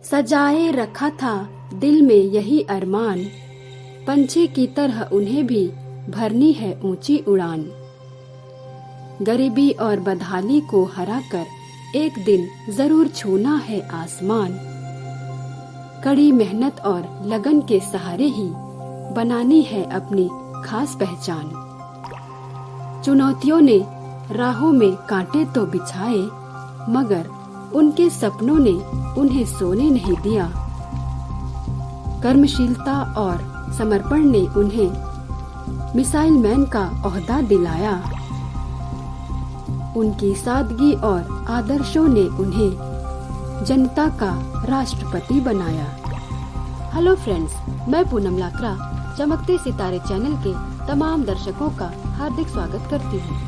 सजाए रखा था दिल में यही अरमान, पंछी की तरह उन्हें भी भरनी है ऊंची उड़ान। गरीबी और बदहाली को हराकर एक दिन जरूर छूना है आसमान। कड़ी मेहनत और लगन के सहारे ही बनानी है अपनी खास पहचान। चुनौतियों ने राहों में कांटे तो बिछाए, मगर उनके सपनों ने उन्हें सोने नहीं दिया। कर्मशीलता और समर्पण ने उन्हें मिसाइल मैन का ओहदा दिलाया। उनकी सादगी और आदर्शों ने उन्हें जनता का राष्ट्रपति बनाया। हेलो फ्रेंड्स, मैं पूनम लाकरा चमकते सितारे चैनल के तमाम दर्शकों का हार्दिक स्वागत करती हूँ।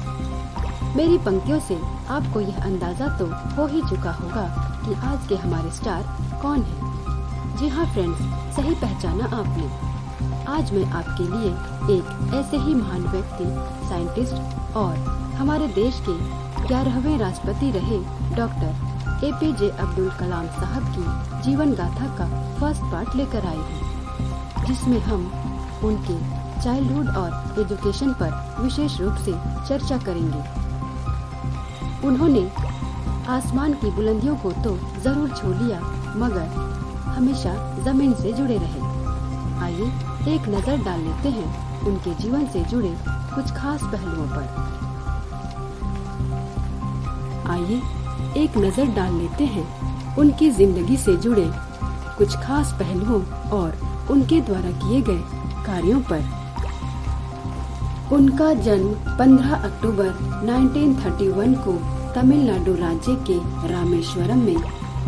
मेरी पंक्तियों से आपको यह अंदाजा तो हो ही चुका होगा कि आज के हमारे स्टार कौन है। जी हाँ फ्रेंड्स, सही पहचाना आपने। आज मैं आपके लिए एक ऐसे ही महान व्यक्ति, साइंटिस्ट और हमारे देश के 11वें राष्ट्रपति रहे डॉक्टर APJ अब्दुल कलाम साहब की जीवन गाथा का फर्स्ट पार्ट लेकर आई हूँ, जिसमें हम उनके चाइल्डहुड और एजुकेशन पर विशेष रूप से चर्चा करेंगे। उन्होंने आसमान की बुलंदियों को तो जरूर छू लिया, मगर हमेशा जमीन से जुड़े रहे। आइए एक नजर डाल लेते हैं उनके जीवन से जुड़े कुछ खास पहलुओं पर। आइए एक नजर डाल लेते हैं उनकी जिंदगी से जुड़े कुछ खास पहलुओं और उनके द्वारा किए गए कार्यों पर। उनका जन्म 15 अक्टूबर 1931 को तमिलनाडु राज्य के रामेश्वरम में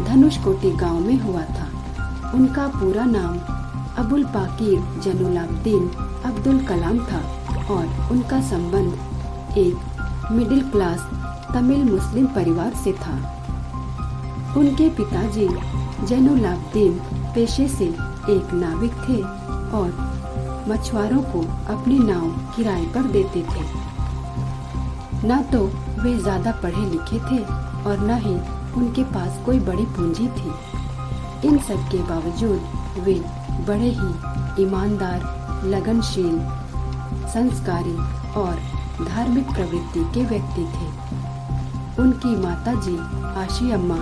धनुषकोटी गांव में हुआ था। उनका पूरा नाम अबुल पाकीर जैनुलाब्दीन अब्दुल कलाम था और उनका संबंध एक मिडिल क्लास तमिल मुस्लिम परिवार से था। उनके पिताजी जैनुलाब्दीन पेशे से एक नाविक थे और मछुआरों को अपनी नाव किराए पर देते थे। न तो वे ज्यादा पढ़े लिखे थे और न ही उनके पास कोई बड़ी पूंजी थी। इन सब के बावजूद वे बड़े ही ईमानदार, लगनशील, संस्कारी और धार्मिक प्रवृत्ति के व्यक्ति थे। उनकी माताजी आशी अम्मा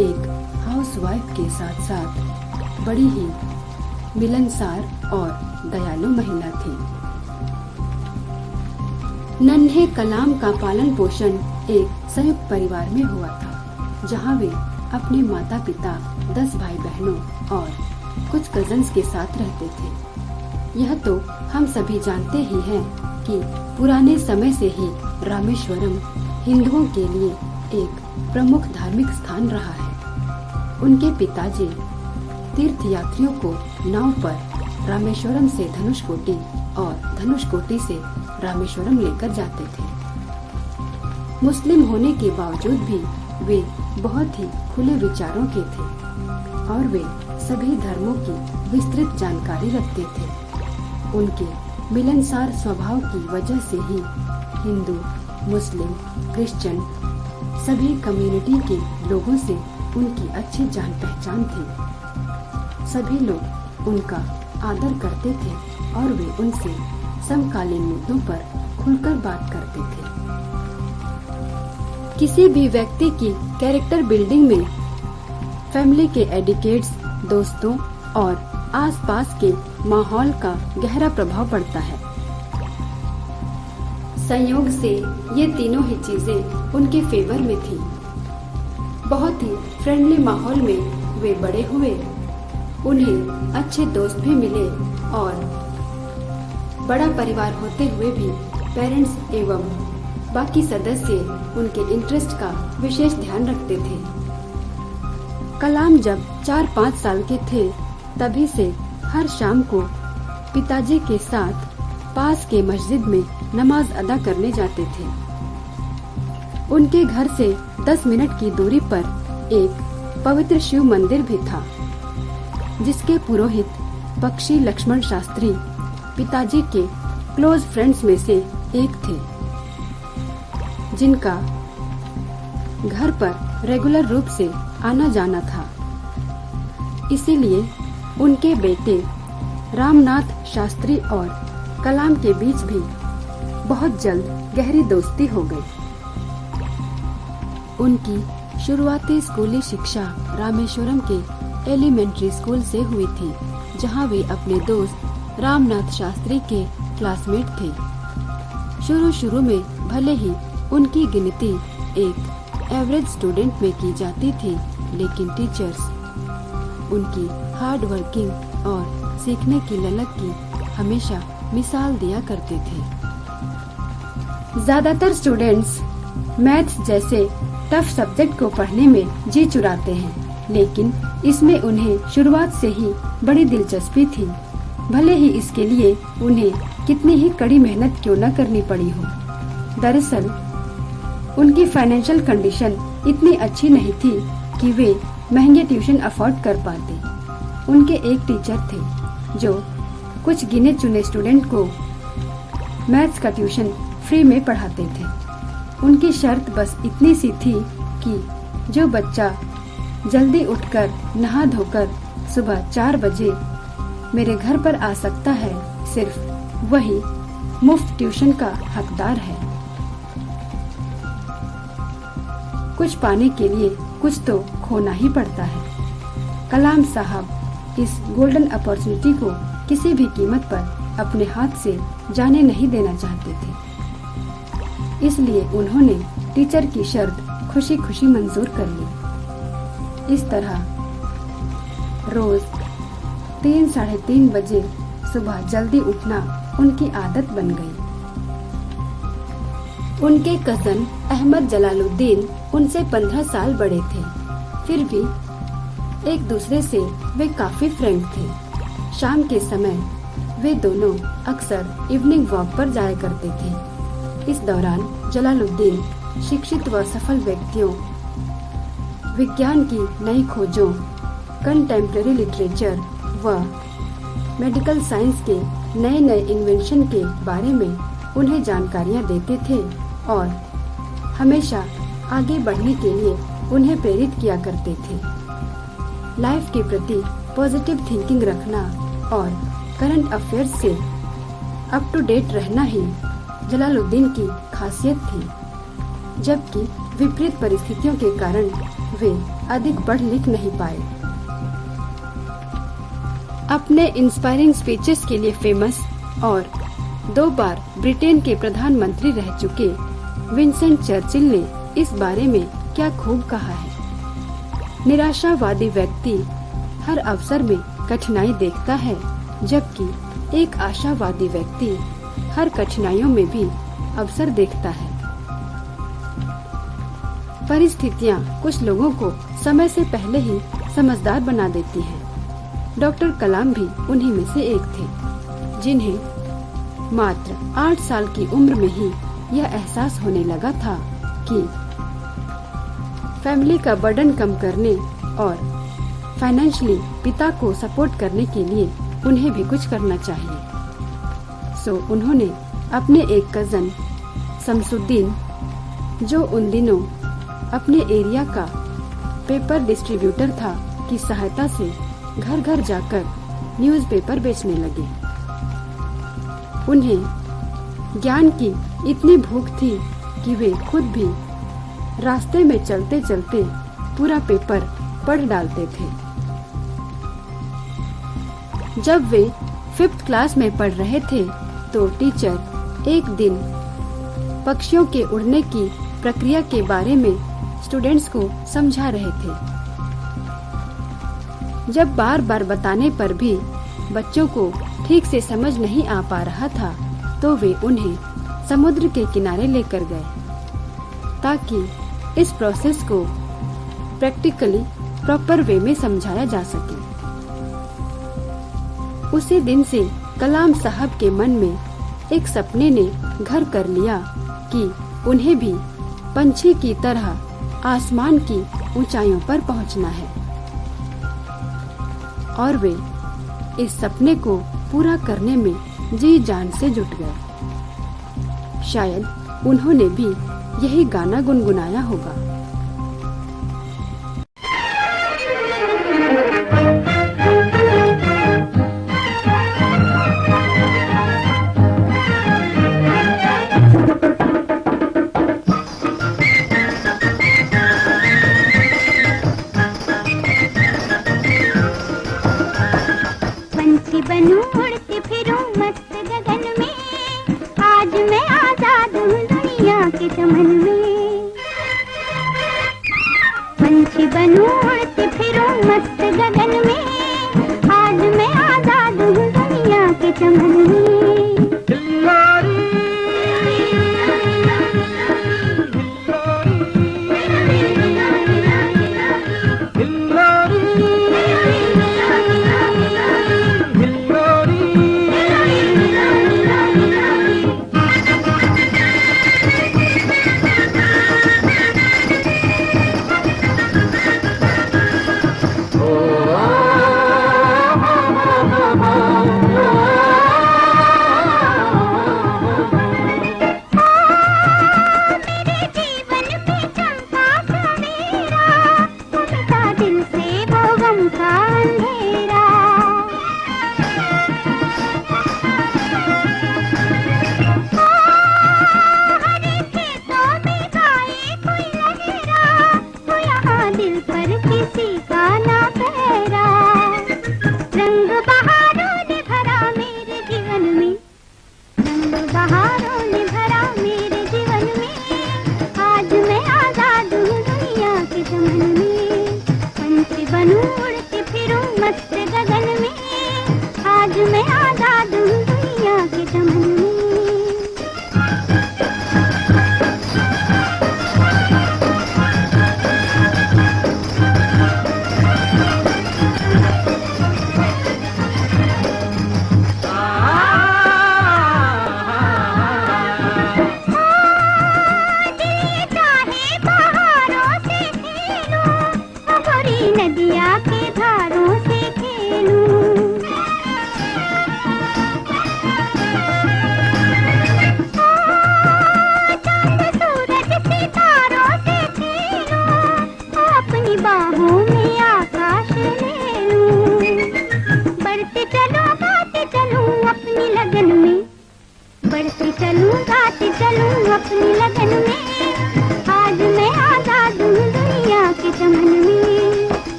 एक हाउसवाइफ के साथ साथ बड़ी ही मिलनसार और दयालु महिला थी। नन्हे कलाम का पालन पोषण एक संयुक्त परिवार में हुआ था, जहां वे अपने माता पिता, 10 भाई बहनों और कुछ कजन्स के साथ रहते थे। यह तो हम सभी जानते ही हैं कि पुराने समय से ही रामेश्वरम हिंदुओं के लिए एक प्रमुख धार्मिक स्थान रहा है। उनके पिताजी तीर्थ यात्रियों को नाव पर रामेश्वरम से धनुषकोटी और धनुषकोटी से रामेश्वरम लेकर जाते थे। मुस्लिम होने के बावजूद भी वे बहुत ही खुले विचारों के थे और वे सभी धर्मों की विस्तृत जानकारी रखते थे। उनके मिलनसार स्वभाव की वजह से ही हिंदू, मुस्लिम, क्रिश्चियन सभी कम्युनिटी के लोगों से उनकी अच्छी जान पहचान थी। सभी लोग उनका आदर करते थे और वे उनसे समकालीन मुद्दों पर खुलकर बात करते थे। किसी भी व्यक्ति की कैरेक्टर बिल्डिंग में फैमिली के एडिकेट्स, दोस्तों और आसपास के माहौल का गहरा प्रभाव पड़ता है। संयोग से ये तीनों ही चीजें उनके फेवर में थी। बहुत ही फ्रेंडली माहौल में वे बड़े हुए। उन्हें अच्छे दोस्त भी मिले और बड़ा परिवार होते हुए भी पेरेंट्स एवं बाकी सदस्य उनके इंटरेस्ट का विशेष ध्यान रखते थे। कलाम जब 4-5 साल के थे, तभी से हर शाम को पिताजी के साथ पास के मस्जिद में नमाज अदा करने जाते थे। उनके घर से 10 मिनट की दूरी पर एक पवित्र शिव मंदिर भी था, जिसके पुरोहित पक्षी लक्ष्मण शास्त्री पिताजी के क्लोज फ्रेंड्स में से एक थे, जिनका घर पर रेगुलर रूप से आना जाना था। इसीलिए उनके बेटे रामनाथ शास्त्री और कलाम के बीच भी बहुत जल्द गहरी दोस्ती हो गई। उनकी शुरुआती स्कूली शिक्षा रामेश्वरम के एलिमेंट्री स्कूल से हुई थी, जहां वे अपने दोस्त रामनाथ शास्त्री के क्लासमेट थे। शुरू में भले ही उनकी गिनती एक एवरेज स्टूडेंट में की जाती थी, लेकिन टीचर्स उनकी हार्ड वर्किंग और सीखने की ललक की हमेशा मिसाल दिया करते थे। ज्यादातर स्टूडेंट्स मैथ्स जैसे टफ सब्जेक्ट को पढ़ने में जी चुराते हैं, लेकिन इसमें उन्हें शुरुआत से ही बड़ी दिलचस्पी थी, भले ही इसके लिए उन्हें कितनी ही कड़ी मेहनत क्यों न करनी पड़ी हो। दरअसल उनकी फाइनेंशियल कंडीशन इतनी अच्छी नहीं थी कि वे महंगे ट्यूशन अफोर्ड कर पाते। उनके एक टीचर थे जो कुछ गिने चुने स्टूडेंट को मैथ्स का ट्यूशन फ्री में पढ़ाते थे। उनकी शर्त बस इतनी सी थी कि जो बच्चा जल्दी उठकर नहा धोकर सुबह 4 बजे मेरे घर पर आ सकता है, सिर्फ वही मुफ्त ट्यूशन का हकदार है। कुछ पाने के लिए कुछ तो खोना ही पड़ता है। कलाम साहब इस गोल्डन अपॉर्चुनिटी को किसी भी कीमत पर अपने हाथ से जाने नहीं देना चाहते थे, इसलिए उन्होंने टीचर की शर्त खुशी खुशी मंजूर कर ली। इस तरह रोज 3-3:30 बजे सुबह जल्दी उठना उनकी आदत बन गई। उनके कजन अहमद जलालुद्दीन उनसे 15 साल बड़े थे, फिर भी एक दूसरे से वे काफी फ्रेंड थे। शाम के समय वे दोनों अक्सर इवनिंग वॉक पर जाया करते थे। इस दौरान जलालुद्दीन शिक्षित व सफल व्यक्तियों, विज्ञान की नई खोजों, कंटेम्प्रेरी लिटरेचर व मेडिकल साइंस के नए इन्वेंशन के बारे में उन्हें जानकारियां देते थे और हमेशा आगे बढ़ने के लिए उन्हें प्रेरित किया करते थे। लाइफ के प्रति पॉजिटिव थिंकिंग रखना और करंट अफेयर्स से अप टू डेट रहना ही जलालुद्दीन की खासियत थी, जबकि विपरीत परिस्थितियों के कारण वे अधिक पढ़ लिख नहीं पाए। अपने इंस्पायरिंग स्पीचेस के लिए फेमस और 2 बार ब्रिटेन के प्रधानमंत्री रह चुके विंसेंट चर्चिल ने इस बारे में क्या खूब कहा है। निराशावादी व्यक्ति हर अवसर में कठिनाई देखता है, जबकि एक आशावादी व्यक्ति हर कठिनाइयों में भी अवसर देखता है। परिस्थितियाँ कुछ लोगों को समय से पहले ही समझदार बना देती हैं। डॉक्टर कलाम भी उन्हीं में से एक थे, जिन्हें मात्र 8 साल की उम्र में ही यह एहसास होने लगा था कि फैमिली का बर्डन कम करने और फाइनेंशियली पिता को सपोर्ट करने के लिए उन्हें भी कुछ करना चाहिए। सो उन्होंने अपने एक कजन शमसुद्दीन, जो उन दिनों अपने एरिया का पेपर डिस्ट्रीब्यूटर था, की सहायता से घर घर जाकर न्यूज़पेपर बेचने लगे। उन्हें ज्ञान की इतनी भूख थी कि वे खुद भी रास्ते में चलते चलते पूरा पेपर पढ़ डालते थे। जब वे 5th क्लास में पढ़ रहे थे तो टीचर एक दिन पक्षियों के उड़ने की प्रक्रिया के बारे में स्टूडेंट्स को समझा रहे थे। जब बार बार बताने पर भी बच्चों को ठीक से समझ नहीं आ पा रहा था, तो वे उन्हें समुद्र के किनारे लेकर गए ताकि इस प्रोसेस को प्रैक्टिकली प्रॉपर वे में समझाया जा सके। उसी दिन से कलाम साहब के मन में एक सपने ने घर कर लिया कि उन्हें भी पंछी की तरह आसमान की ऊंचाइयों पर पहुंचना है, और वे इस सपने को पूरा करने में जी जान से जुट गए। शायद उन्होंने भी यही गाना गुनगुनाया होगा। गगन में, आज मैं आजाद हूँ दुनिया के चमन में।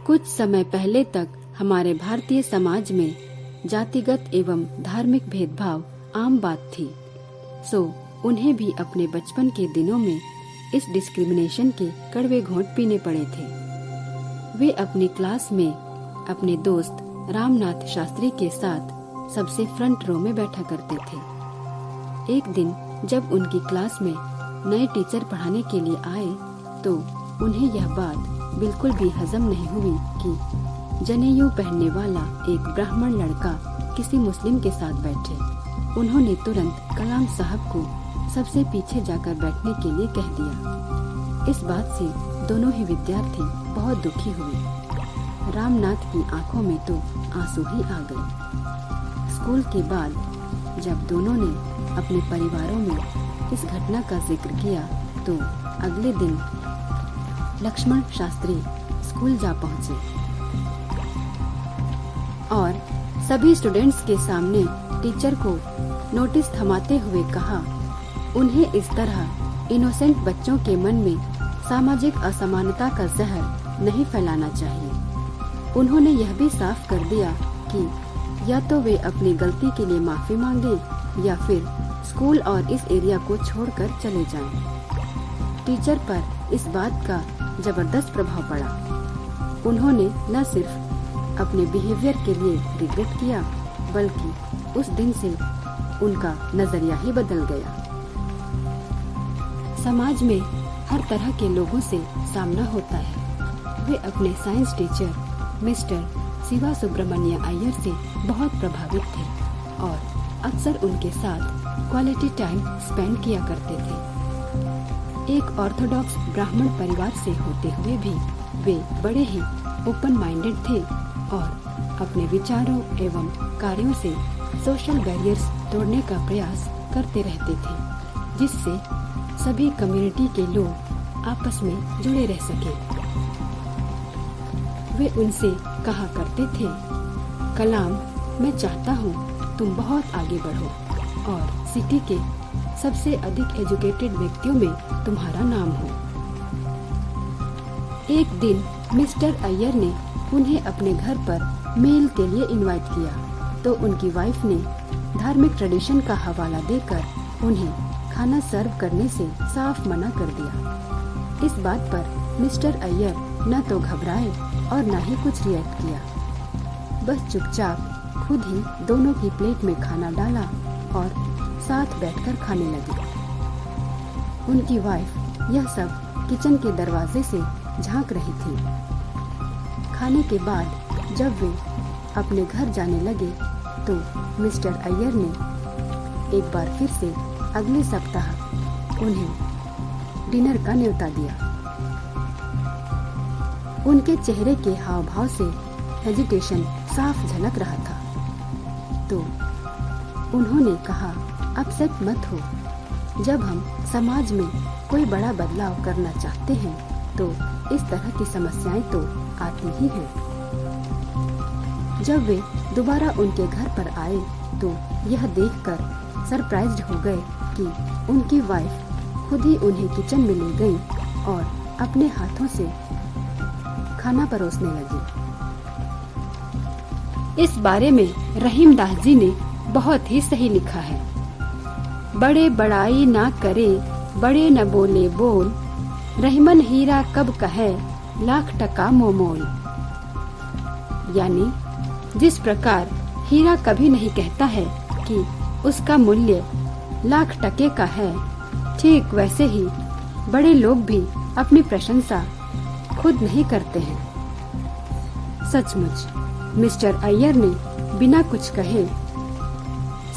कुछ समय पहले तक हमारे भारतीय समाज में जातिगत एवं धार्मिक भेदभाव आम बात थी, सो उन्हें भी अपने बचपन के दिनों में इस डिस्क्रिमिनेशन के कड़वे घोंट पीने पड़े थे। वे अपनी क्लास में अपने दोस्त रामनाथ शास्त्री के साथ सबसे फ्रंट रो में बैठा करते थे। एक दिन जब उनकी क्लास में नए टीचर पढ़ाने के लिए आए तो उन्हें यह बात बिल्कुल भी हजम नहीं हुई कि जनेऊ पहनने वाला एक ब्राह्मण लड़का किसी मुस्लिम के साथ बैठे। उन्होंने तुरंत कलाम साहब को सबसे पीछे जाकर बैठने के लिए कह दिया। इस बात से दोनों ही विद्यार्थी बहुत दुखी हुए। रामनाथ की आंखों में तो आंसू ही आ गए। स्कूल के बाद जब दोनों ने अपने परिवारों में इस घटना का जिक्र किया तो अगले दिन लक्ष्मण शास्त्री स्कूल जा पहुंचे और सभी स्टूडेंट्स के सामने टीचर को नोटिस थमाते हुए कहा, उन्हें इस तरह इनोसेंट बच्चों के मन में सामाजिक असमानता का जहर नहीं फैलाना चाहिए। उन्होंने यह भी साफ कर दिया कि या तो वे अपनी गलती के लिए माफी मांगे या फिर स्कूल और इस एरिया को छोड़कर चले जाएं। टीचर पर इस बात का जबरदस्त प्रभाव पड़ा। उन्होंने न सिर्फ अपने बिहेवियर के लिए रिग्रेट किया बल्कि उस दिन से उनका नजरिया ही बदल गया। समाज में हर तरह के लोगों से सामना होता है। वे अपने science teacher Mr Shiva Subramanya Iyer से बहुत प्रभावित थे और अक्सर उनके साथ क्वालिटी टाइम स्पेंड किया करते थे। एक ऑर्थोडॉक्स ब्राह्मण परिवार से होते हुए भी वे बड़े ही ओपन माइंडेड थे और अपने विचारों एवं कार्यों से सोशल बैरियर्स तोड़ने का प्रयास करते रहते थे, जिससे सभी कम्युनिटी के लोग आपस में जुड़े रह सके। वे उनसे कहा करते थे, कलाम, मैं चाहता हूँ तुम बहुत आगे बढ़ो और सिटी के सबसे अधिक एजुकेटेड व्यक्तियों में तुम्हारा नाम हो। एक दिन मिस्टर अय्यर ने उन्हें अपने घर पर मील के लिए इनवाइट किया तो उनकी वाइफ ने धार्मिक ट्रेडिशन का हवाला देकर उन्हें खाना सर्व करने से साफ मना कर दिया। इस बात पर मिस्टर अय्यर न तो घबराए और न ही कुछ रिएक्ट किया, बस चुपचाप खुद ही दोनों की प्लेट में खाना डाला और साथ बैठकर खाने लगे। उनकी वाइफ यह सब किचन के दरवाजे से झांक रही थी। खाने के बाद जब वे अपने घर जाने लगे तो मिस्टर अय्यर ने एक बार फिर से अगले सप्ताह उन्हें डिनर का न्योता दिया। उनके चेहरे के हाव भाव से हेजिटेशन साफ झलक रहा था। तो उन्होंने कहा, अपसेट मत हो। जब हम समाज में कोई बड़ा बदलाव करना चाहते हैं तो इस तरह की समस्याएं तो आती ही हैं। जब वे दोबारा उनके घर पर आए तो यह देखकर सरप्राइज्ड हो गए कि उनकी वाइफ खुद ही उन्हें किचन में ले गई और अपने हाथों से खाना परोसने लगी। इस बारे में रहीम दास जी ने बहुत ही सही लिखा है, बड़े बड़ाई ना करे, बड़े न बोले बोल, रहीमन हीरा कब कहे, लाख टका मोमोल। यानी जिस प्रकार हीरा कभी नहीं कहता है कि उसका मूल्य लाख टके का है, ठीक वैसे ही बड़े लोग भी अपनी प्रशंसा खुद नहीं करते हैं। सचमुच मिस्टर अय्यर ने बिना कुछ कहे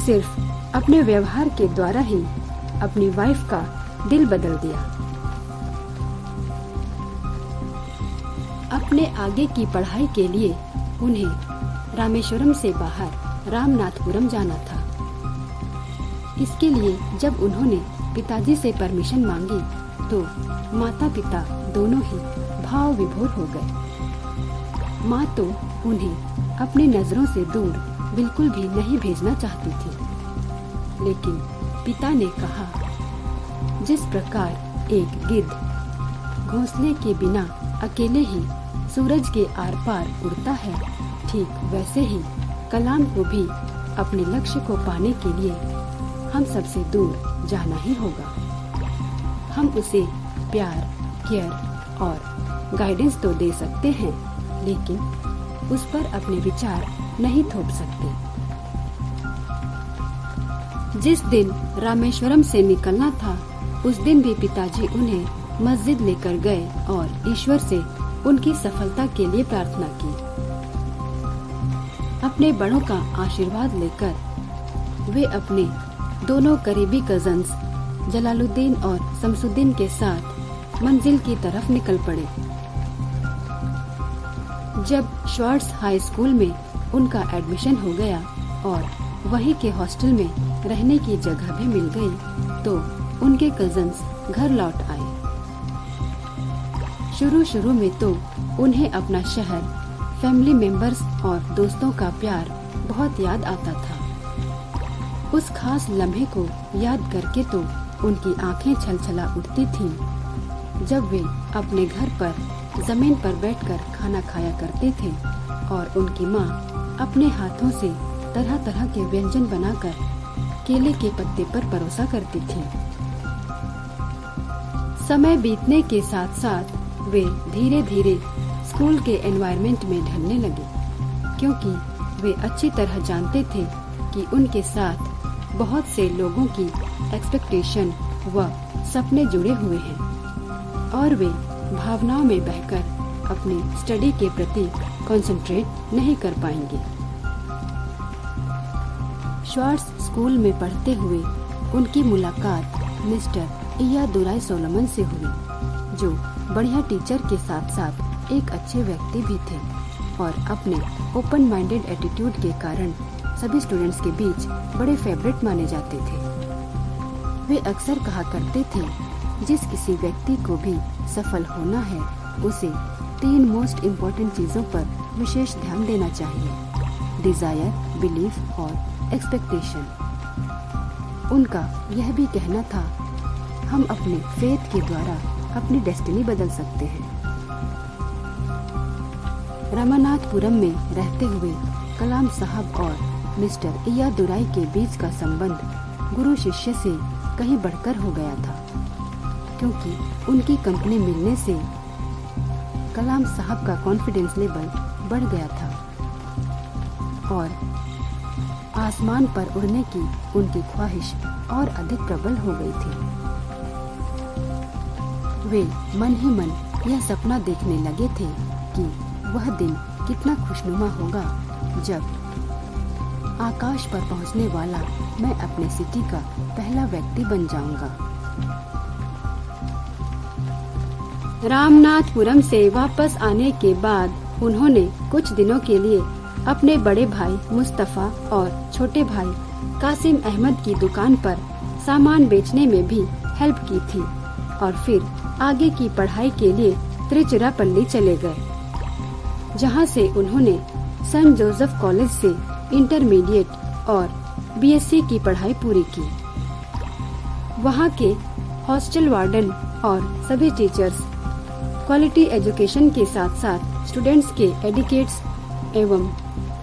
सिर्फ अपने व्यवहार के द्वारा ही अपनी वाइफ का दिल बदल दिया। अपने आगे की पढ़ाई के लिए उन्हें रामेश्वरम से बाहर रामनाथपुरम जाना था। इसके लिए जब उन्होंने पिताजी से परमिशन मांगी तो माता पिता दोनों ही भाव विभोर हो गए। माँ तो उन्हें अपनी नजरों से दूर बिल्कुल भी नहीं भेजना चाहती थी, लेकिन पिता ने कहा, जिस प्रकार एक गिद्ध घोंसले के बिना अकेले ही सूरज के आर पार उड़ता है, ठीक वैसे ही कलाम को भी अपने लक्ष्य को पाने के लिए हम सबसे दूर जाना ही होगा। हम उसे प्यार, केयर और गाइडेंस तो दे सकते हैं, लेकिन उस पर अपने विचार नहीं थोप सकते। जिस दिन रामेश्वरम से निकलना था, उस दिन भी पिताजी उन्हें मस्जिद लेकर गए और ईश्वर से उनकी सफलता के लिए प्रार्थना की। अपने बड़ों का आशीर्वाद लेकर वे अपने दोनों करीबी कजन्स जलालुद्दीन और शमसुद्दीन के साथ मंजिल की तरफ निकल पड़े। जब श्वार्ट्ज हाई स्कूल में उनका एडमिशन हो गया और वहीं के हॉस्टल में रहने की जगह भी मिल गई, तो उनके कजन्स घर लौट आए। शुरू में तो उन्हें अपना शहर, फैमिली मेंबर्स और दोस्तों का प्यार बहुत याद आता था। उस खास लम्हे को याद करके तो उनकी आंखें छलछला उठती थीं जब वे अपने घर पर जमीन पर बैठकर खाना खाया करते थे और उनकी माँ अपने हाथों से तरह तरह के व्यंजन बनाकर केले के पत्ते पर परोसा करती थी। समय बीतने के साथ साथ वे धीरे धीरे स्कूल के एनवायरनमेंट में ढलने लगे, क्योंकि वे अच्छी तरह जानते थे कि उनके साथ बहुत से लोगों की एक्सपेक्टेशन व सपने जुड़े हुए हैं और वे भावनाओं में बहकर अपनी स्टडी के प्रति कंसंट्रेट नहीं कर पाएंगे। श्वार्ट्ज स्कूल में पढ़ते हुए उनकी मुलाकात मिस्टर इयादुराई सोलोमन से हुई, जो बढ़िया टीचर के साथ साथ एक अच्छे व्यक्ति भी थे और अपने ओपन माइंडेड एटीट्यूड के कारण सभी स्टूडेंट्स के बीच बड़े फेवरेट माने जाते थे। वे अक्सर कहा करते थे, जिस किसी व्यक्ति को भी सफल होना है उसे 3 मोस्ट इम्पोर्टेंट चीजों पर विशेष ध्यान देना चाहिए: डिजायर, बिलीफ और एक्सपेक्टेशन। उनका यह भी कहना था, हम अपने फेथ के द्वारा अपनी डेस्टिनी बदल सकते हैं। रामानाथपुरम में रहते हुए कलाम साहब और मिस्टर इयादुराई के बीच का संबंध गुरु शिष्य से कहीं बढ़कर हो गया था, क्योंकि उनकी कंपनी मिलने से कलाम साहब का कॉन्फिडेंस लेवल बढ़ गया था और आसमान पर उड़ने की उनकी ख्वाहिश और अधिक प्रबल हो गई थी। वे मन ही मन यह सपना देखने लगे थे कि वह दिन कितना खुशनुमा होगा जब आकाश पर पहुंचने वाला मैं अपने सिटी का पहला व्यक्ति बन जाऊंगा। रामनाथपुरम से वापस आने के बाद उन्होंने कुछ दिनों के लिए अपने बड़े भाई मुस्तफा और छोटे भाई कासिम अहमद की दुकान पर सामान बेचने में भी हेल्प की थी और फिर आगे की पढ़ाई के लिए त्रिचुरापल्ली चले गए, जहां से उन्होंने सेंट जोसेफ कॉलेज से इंटरमीडिएट और बीएससी की पढ़ाई पूरी की। वहां के हॉस्टल वार्डन और सभी टीचर्स क्वालिटी एजुकेशन के साथ साथ स्टूडेंट्स के एडिकेट्स एवं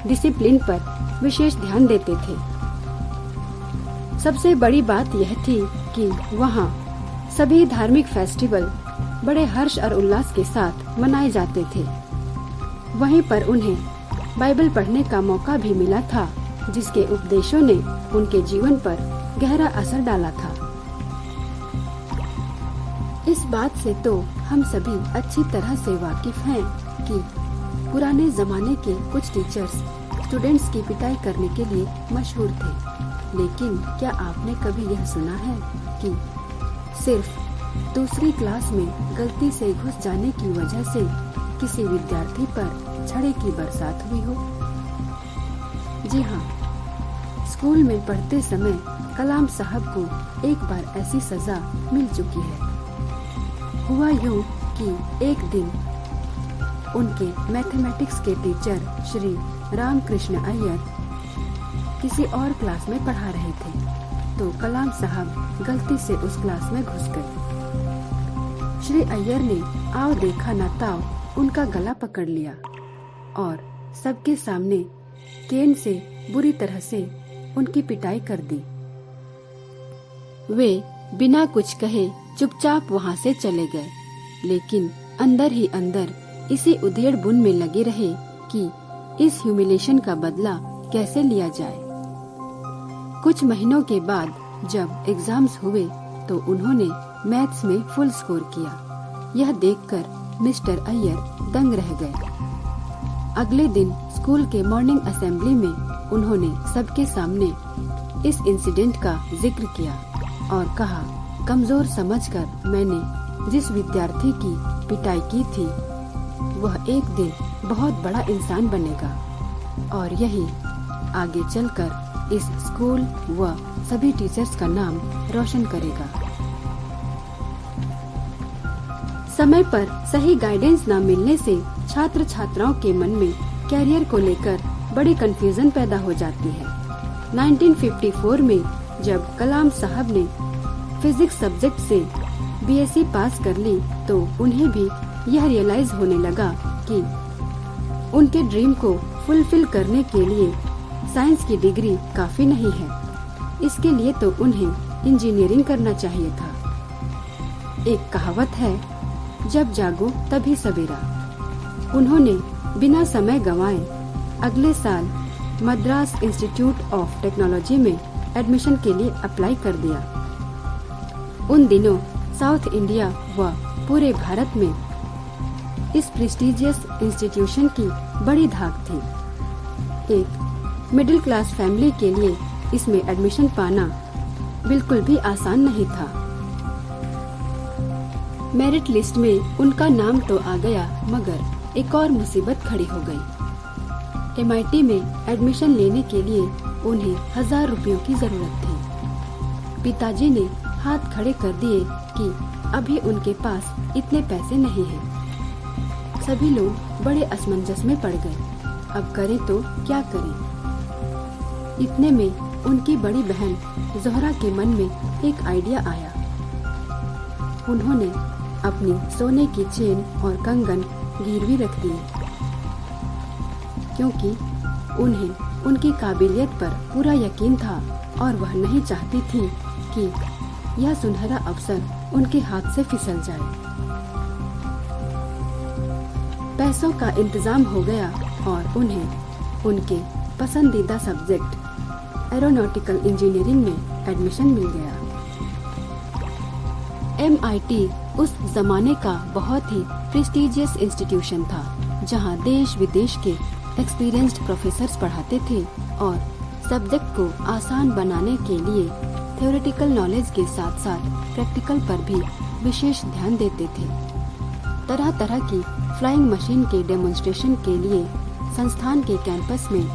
डिसिप्लिन पर विशेष ध्यान देते थे। सबसे बड़ी बात यह थी कि वहां सभी धार्मिक फेस्टिवल बड़े हर्ष और उल्लास के साथ मनाए जाते थे। वहीं पर उन्हें बाइबल पढ़ने का मौका भी मिला था, जिसके उपदेशों ने उनके जीवन पर गहरा असर डाला था। इस बात से तो हम सभी अच्छी तरह से वाकिफ हैं कि पुराने जमाने के कुछ टीचर्स स्टूडेंट्स की पिटाई करने के लिए मशहूर थे, लेकिन क्या आपने कभी यह सुना है कि सिर्फ दूसरी क्लास में गलती से घुस जाने की वजह से किसी विद्यार्थी पर छड़े की बरसात हुई हो? जी हाँ, स्कूल में पढ़ते समय कलाम साहब को एक बार ऐसी सजा मिल चुकी है। हुआ यूँ कि एक दिन उनके मैथमेटिक्स के टीचर श्री रामकृष्ण अय्यर किसी और क्लास में पढ़ा रहे थे, तो कलाम साहब गलती से उस क्लास में घुस गए। श्री अय्यर ने आओ देखा ना ताव उनका गला पकड़ लिया और सबके सामने केन से बुरी तरह से उनकी पिटाई कर दी। वे बिना कुछ कहे चुपचाप वहां से चले गए, लेकिन अंदर ही अंदर इसी उधेड़ बुन में लगे रहे कि इस ह्यूमिलेशन का बदला कैसे लिया जाए। कुछ महीनों के बाद जब एग्जाम्स हुए तो उन्होंने मैथ्स में फुल स्कोर किया। यह देखकर मिस्टर अय्यर दंग रह गए। अगले दिन स्कूल के मॉर्निंग असेंबली में उन्होंने सबके सामने इस इंसिडेंट का जिक्र किया और कहा, कमजोर समझकर मैंने जिस विद्यार्थी की पिटाई की थी वह एक दिन बहुत बड़ा इंसान बनेगा और यही आगे चलकर इस स्कूल व सभी टीचर्स का नाम रोशन करेगा। समय पर सही गाइडेंस न मिलने से छात्र छात्राओं के मन में कैरियर को लेकर बड़ी कंफ्यूजन पैदा हो जाती है। 1954 में जब कलाम साहब ने फिजिक्स सब्जेक्ट से बीएससी पास कर ली तो उन्हें भी यह रियलाइज होने लगा कि उनके ड्रीम को फुलफिल करने के लिए साइंस की डिग्री काफी नहीं है। इसके लिए तो उन्हें इंजीनियरिंग करना चाहिए था। एक कहावत है, जब जागो तभी सवेरा। उन्होंने बिना समय गंवाए अगले साल मद्रास इंस्टीट्यूट ऑफ टेक्नोलॉजी में एडमिशन के लिए अप्लाई कर दिया। उन दिनों साउथ इंडिया व पूरे भारत में इस प्रेस्टिजियस इंस्टीट्यूशन की बड़ी धाक थी। एक मिडिल क्लास फैमिली के लिए इसमें एडमिशन पाना बिल्कुल भी आसान नहीं था। मेरिट लिस्ट में उनका नाम तो आ गया, मगर एक और मुसीबत खड़ी हो गई। MIT में एडमिशन लेने के लिए उन्हें 1000 रुपयों की जरूरत थी। पिताजी ने हाथ खड़े कर दिए कि अभी उनके पास इतने पैसे नहीं हैं। सभी लोग बड़े असमंजस में पड़ गए। अब करें तो क्या करें? इतने में उनकी बड़ी बहन ज़ोहरा के मन में एक आइडिया आया। उन्होंने अपनी सोने की चेन और कंगन गिरवी रख दिए, क्योंकि उन्हें उनकी काबिलियत पर पूरा यकीन था और वह नहीं चाहती थी कि यह सुनहरा अवसर उनके हाथ से फिसल जाए। पैसों का इंतजाम हो गया और उन्हें उनके पसंदीदा सब्जेक्ट एरोनॉटिकल इंजीनियरिंग में एडमिशन मिल गया। MIT उस जमाने का बहुत ही प्रेस्टिजियस इंस्टीट्यूशन था, जहां देश विदेश के एक्सपीरियंस्ड प्रोफेसर्स पढ़ाते थे और सब्जेक्ट को आसान बनाने के लिए थ्योरेटिकल नॉलेज के साथ साथ प्रैक्टिकल पर भी विशेष ध्यान देते थे। तरह तरह की फ्लाइंग मशीन के डेमोन्स्ट्रेशन के लिए संस्थान के कैंपस में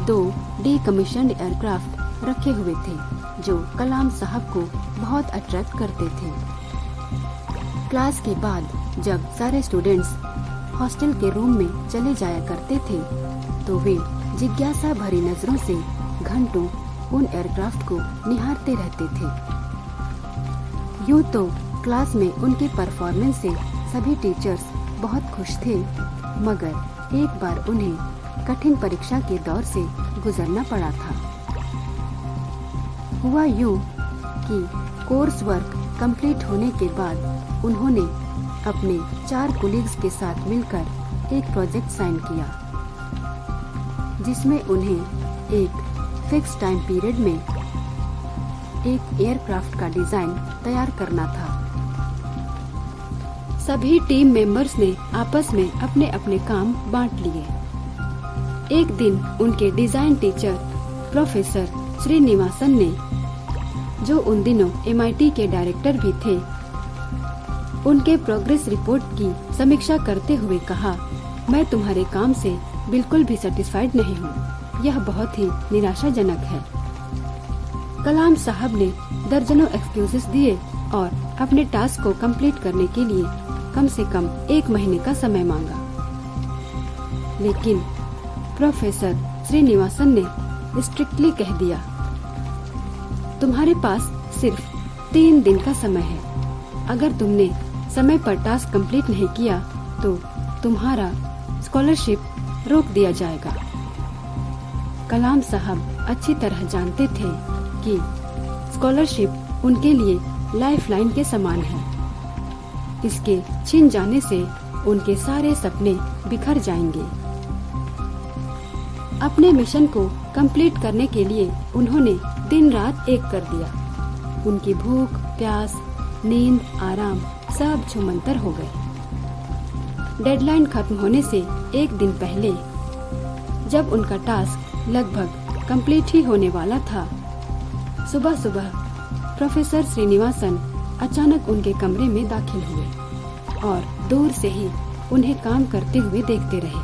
2 डीकमीशन्ड एयरक्राफ्ट रखे हुए थे, जो कलाम साहब को बहुत अट्रैक्ट करते थे। क्लास के बाद जब सारे स्टूडेंट्स हॉस्टल के रूम में चले जाया करते थे तो वे जिज्ञासा भरी नजरों से घंटों उन एयरक्राफ्ट को निहारते रहते थे। यूं तो क्लास में उनके परफॉर्मेंस से सभी टीचर्स बहुत खुश थे, मगर एक बार उन्हें कठिन परीक्षा के दौर से गुजरना पड़ा था। हुआ यूं कि कोर्स वर्क कंप्लीट होने के बाद उन्होंने अपने 4 कोलीग्स के साथ मिलकर एक प्रोजेक्ट साइन किया, जिसमें उन्हें एक फिक्स टाइम पीरियड में एक एयरक्राफ्ट का डिजाइन तैयार करना था। सभी टीम मेंबर्स ने आपस में अपने अपने काम बांट लिए। एक दिन उनके डिजाइन टीचर प्रोफेसर श्रीनिवासन ने, जो उन दिनों MIT के डायरेक्टर भी थे, उनके प्रोग्रेस रिपोर्ट की समीक्षा करते हुए कहा, मैं तुम्हारे काम से बिल्कुल भी सेटिस्फाइड नहीं हूँ। यह बहुत ही निराशाजनक है। कलाम साहब ने दर्जनों एक्सक्यूजेस दिए और अपने टास्क को कंप्लीट करने के लिए कम से कम 1 महीने का समय मांगा। लेकिन प्रोफेसर श्रीनिवासन ने स्ट्रिक्टली कह दिया, तुम्हारे पास सिर्फ 3 दिन का समय है। अगर तुमने समय पर टास्क कंप्लीट नहीं किया तो तुम्हारा स्कॉलरशिप रोक दिया जाएगा। कलाम साहब अच्छी तरह जानते थे कि स्कॉलरशिप उनके लिए लाइफलाइन के समान है। इसके छिन जाने से उनके सारे सपने बिखर जाएंगे। अपने मिशन को कंप्लीट करने के लिए उन्होंने दिन रात एक कर दिया। उनकी भूख, प्यास, नींद, आराम सब छूमंतर हो गए। डेडलाइन खत्म होने से एक दिन पहले, जब उनका टास्क लगभग कंप्लीट ही होने वाला था, सुबह सुबह प्रोफेसर श्रीनिवासन अचानक उनके कमरे में दाखिल हुए और दूर से ही उन्हें काम करते हुए देखते रहे।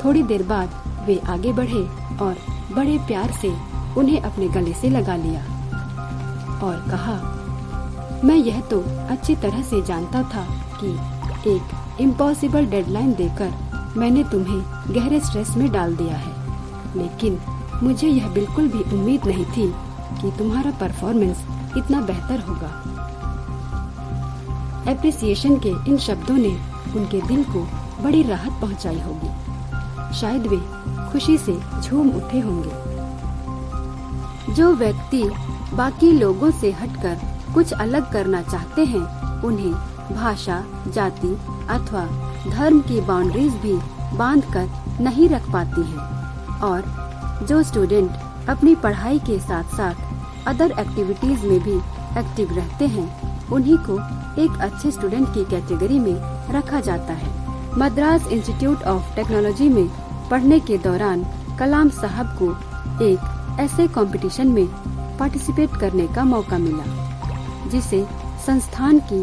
थोड़ी देर बाद वे आगे बढ़े और बड़े प्यार से उन्हें अपने गले से लगा लिया और कहा, मैं यह तो अच्छी तरह से जानता था कि एक इम्पॉसिबल डेडलाइन देकर मैंने तुम्हें गहरे स्ट्रेस में डाल दिया है, लेकिन मुझे यह बिल्कुल भी उम्मीद नहीं थी कि तुम्हारा परफॉर्मेंस इतना बेहतर होगा। एप्रिसिएशन के इन शब्दों ने उनके दिल को बड़ी राहत पहुंचाई होगी। शायद वे खुशी से झूम उठे होंगे। जो व्यक्ति बाकी लोगों से हटकर कुछ अलग करना चाहते हैं, उन्हें भाषा, जाति अथवा धर्म की बाउंड्रीज भी बांधकर नहीं रख पाती हैं। और जो स्टूडेंट अपनी पढ़ाई के साथ साथ अदर एक्टिविटीज में भी एक्टिव रहते हैं, उन्हीं को एक अच्छे स्टूडेंट की कैटेगरी में रखा जाता है। मद्रास इंस्टीट्यूट ऑफ टेक्नोलॉजी में पढ़ने के दौरान कलाम साहब को एक ऐसे कंपटीशन में पार्टिसिपेट करने का मौका मिला, जिसे संस्थान की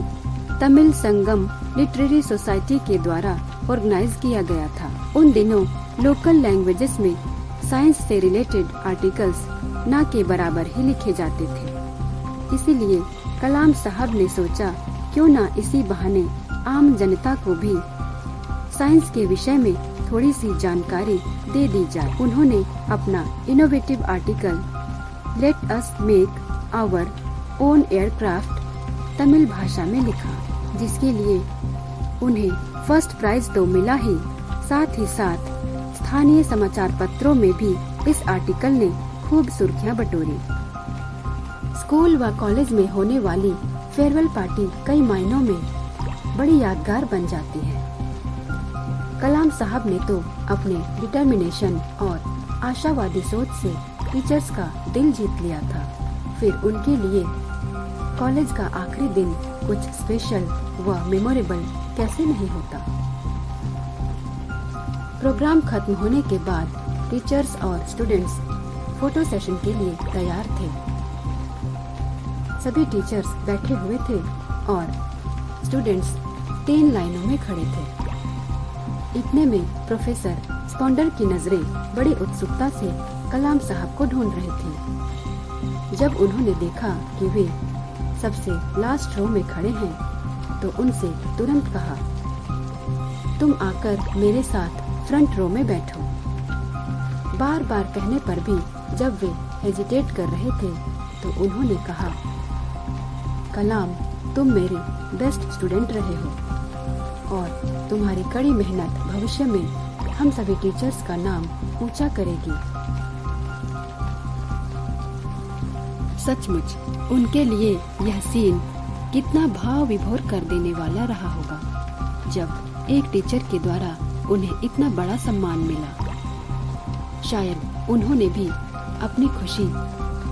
तमिल संगम लिटरेरी सोसाइटी के द्वारा ऑर्गेनाइज किया गया था। उन दिनों लोकल लैंग्वेजेस में साइंस से रिलेटेड आर्टिकल्स न के बराबर ही लिखे जाते थे। इसीलिए कलाम साहब ने सोचा, क्यों न इसी बहाने आम जनता को भी साइंस के विषय में थोड़ी सी जानकारी दे दी जाए। उन्होंने अपना innovative article let us make our own aircraft Tamil भाषा में लिखा, जिसके लिए उन्हें फर्स्ट प्राइज तो मिला ही, साथ ही साथ स्थानीय समाचार पत्रों में भी इस आर्टिकल ने खूब सुर्खियां बटोरी। स्कूल व कॉलेज में होने वाली फेयरवेल पार्टी कई मायनों में बड़ी यादगार बन जाती है। कलाम साहब ने तो अपने डिटर्मिनेशन और आशावादी सोच से टीचर्स का दिल जीत लिया था। फिर उनके लिए कॉलेज का आखिरी दिन कुछ स्पेशल व मेमोरेबल कैसे नहीं होता। प्रोग्राम खत्म होने के बाद टीचर्स और स्टूडेंट्स फोटो सेशन के लिए तैयार थे। सभी टीचर्स बैठे हुए थे और स्टूडेंट्स 3 लाइनों में खड़े थे। इतने में प्रोफेसर स्पॉन्डर की नजरें बड़ी उत्सुकता से कलाम साहब को ढूंढ रही थी। जब उन्होंने देखा कि वे सबसे लास्ट रो में खड़े हैं, तो उनसे तुरंत कहा, तुम आकर मेरे साथ फ्रंट रो में बैठो। बार बार कहने पर भी जब वे हेजिटेट कर रहे थे, तो उन्होंने कहा, कलाम, तुम मेरे बेस्ट स्टूडेंट रहे हो और तुम्हारी कड़ी मेहनत भविष्य में हम सभी टीचर्स का नाम ऊंचा करेगी। सचमुच उनके लिए यह सीन कितना भाव विभोर कर देने वाला रहा होगा, जब एक टीचर के द्वारा उन्हें इतना बड़ा सम्मान मिला। शायद उन्होंने भी अपनी खुशी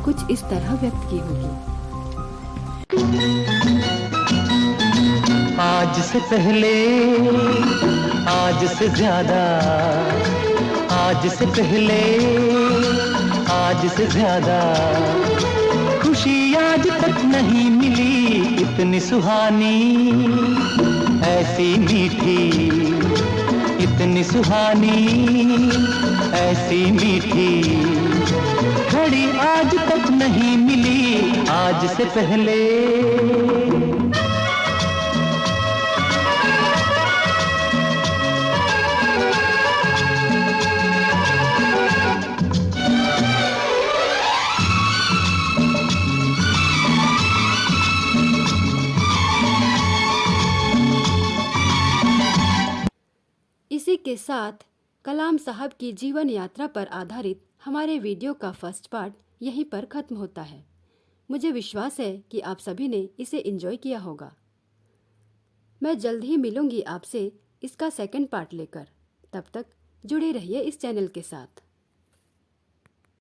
कुछ इस तरह व्यक्त की होगी। आज से पहले, आज से ज्यादा, आज से पहले, आज से ज्यादा खुशी आज तक नहीं मिली इतनी सुहानी, ऐसी मीठी, इतनी सुहानी, ऐसी मीठी घड़ी आज तक नहीं मिली आज से पहले। इसी के साथ कलाम साहब की जीवन यात्रा पर आधारित हमारे वीडियो का फर्स्ट पार्ट यहीं पर खत्म होता है। मुझे विश्वास है कि आप सभी ने इसे एंजॉय किया होगा। मैं जल्द ही मिलूंगी आपसे इसका सेकंड पार्ट लेकर। तब तक जुड़े रहिए इस चैनल के साथ।